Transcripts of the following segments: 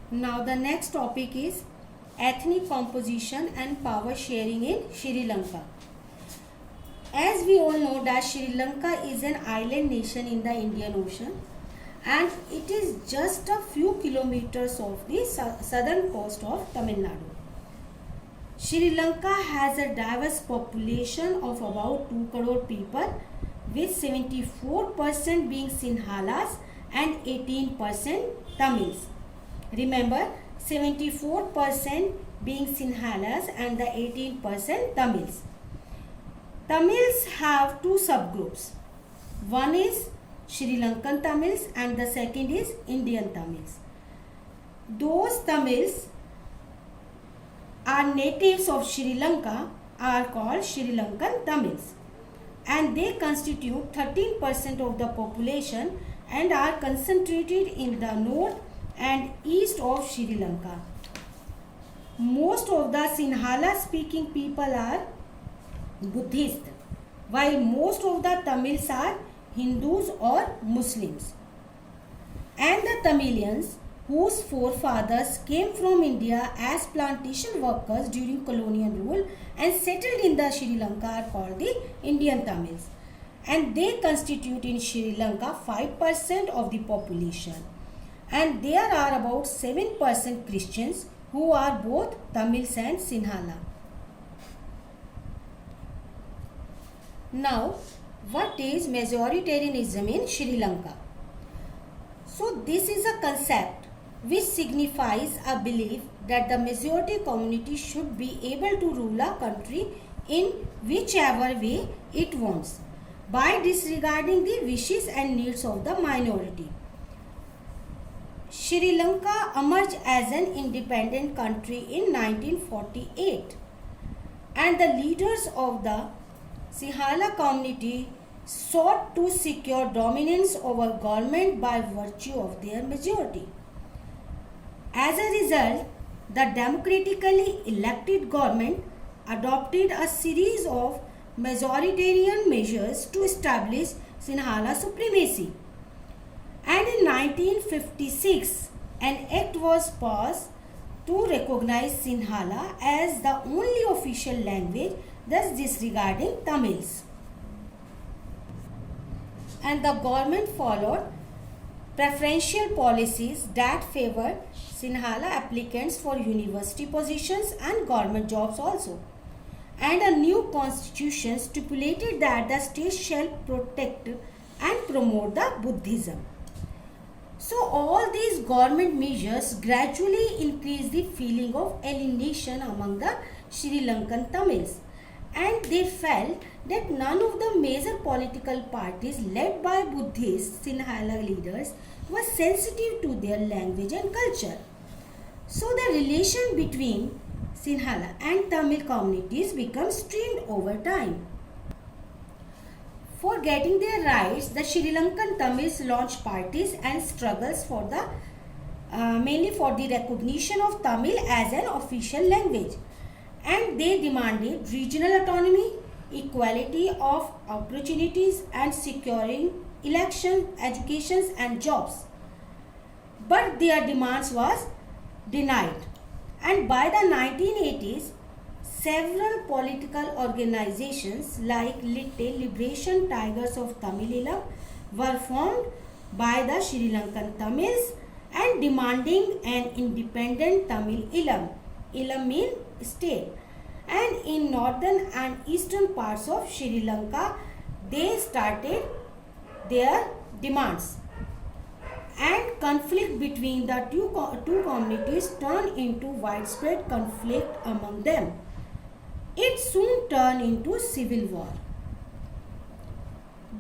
Now the next topic is ethnic composition and power sharing in Sri Lanka. As we all know that Sri Lanka is an island nation in the Indian Ocean and it is just a few kilometers off the southern coast of Tamil Nadu. Sri Lanka has a diverse population of about 2 crore people with 74% being Sinhalas and 18% Tamils. Remember, 74% being Sinhalas and the 18% Tamils. Tamils have two subgroups. One is Sri Lankan Tamils and the second is Indian Tamils. Those Tamils are natives of Sri Lanka are called Sri Lankan Tamils and they constitute 13% of the population and are concentrated in the north and east of Sri Lanka. Most of the Sinhala speaking people are Buddhist, while most of the Tamils are Hindus or Muslims. And the Tamilians, whose forefathers came from India as plantation workers during colonial rule and settled in the Sri Lanka, are called the Indian Tamils. And they constitute in Sri Lanka 5% of the population. And there are about 7% Christians who are both Tamils and Sinhala. Now, what is majoritarianism in Sri Lanka? So, this is a concept which signifies a belief that the majority community should be able to rule a country in whichever way it wants, by disregarding the wishes and needs of the minority. Sri Lanka emerged as an independent country in 1948 and the leaders of the Sinhala community sought to secure dominance over government by virtue of their majority. As a result, the democratically elected government adopted a series of majoritarian measures to establish Sinhala supremacy. And in 1956, an act was passed to recognize Sinhala as the only official language, thus disregarding Tamils. And the government followed preferential policies that favored Sinhala applicants for university positions and government jobs also. And a new constitution stipulated that the state shall protect and promote the Buddhism. So all these government measures gradually increased the feeling of alienation among the Sri Lankan Tamils, and they felt that none of the major political parties led by Buddhist Sinhala leaders was sensitive to their language and culture. So the relation between Sinhala and Tamil communities became strained over time. For getting their rights, the Sri Lankan Tamils launched parties and struggles for the mainly for the recognition of Tamil as an official language, and they demanded regional autonomy, equality of opportunities, and securing election, education, and jobs. But their demands was denied, and by the 1980s, several political organizations like Litte Liberation Tigers of Tamil were formed by the Sri Lankan Tamils and demanding an independent Tamil Ilam. Ilam means state. And in northern and eastern parts of Sri Lanka, they started their demands. And conflict between the two communities turned into widespread conflict among them. It soon turned into civil war.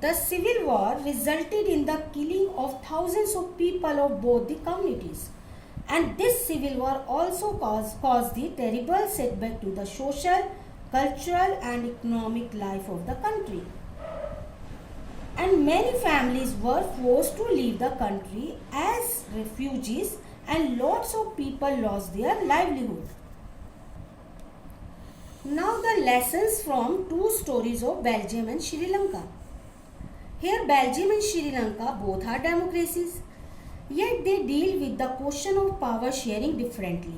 The civil war resulted in the killing of thousands of people of both the communities. And this civil war also caused the terrible setback to the social, cultural and economic life of the country. And many families were forced to leave the country as refugees and lots of people lost their livelihood. Now the lessons from two stories of Belgium and Sri Lanka. Here Belgium and Sri Lanka both are democracies yet they deal with the question of power sharing differently.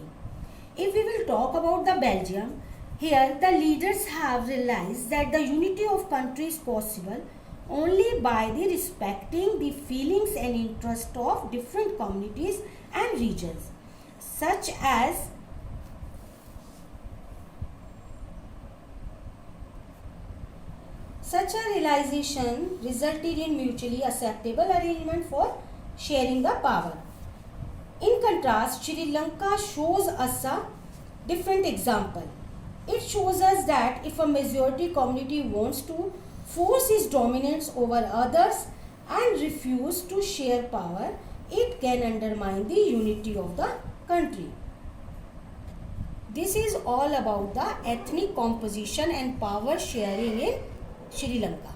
If we will talk about the Belgium, here the leaders have realized that the unity of country is possible only by the respecting the feelings and interests of different communities and regions, such as such a realization resulted in mutually acceptable arrangement for sharing the power. In contrast, Sri Lanka shows us a different example. It shows us that if a majority community wants to force its dominance over others and refuse to share power, it can undermine the unity of the country. This is all about the ethnic composition and power sharing in Sri Lanka.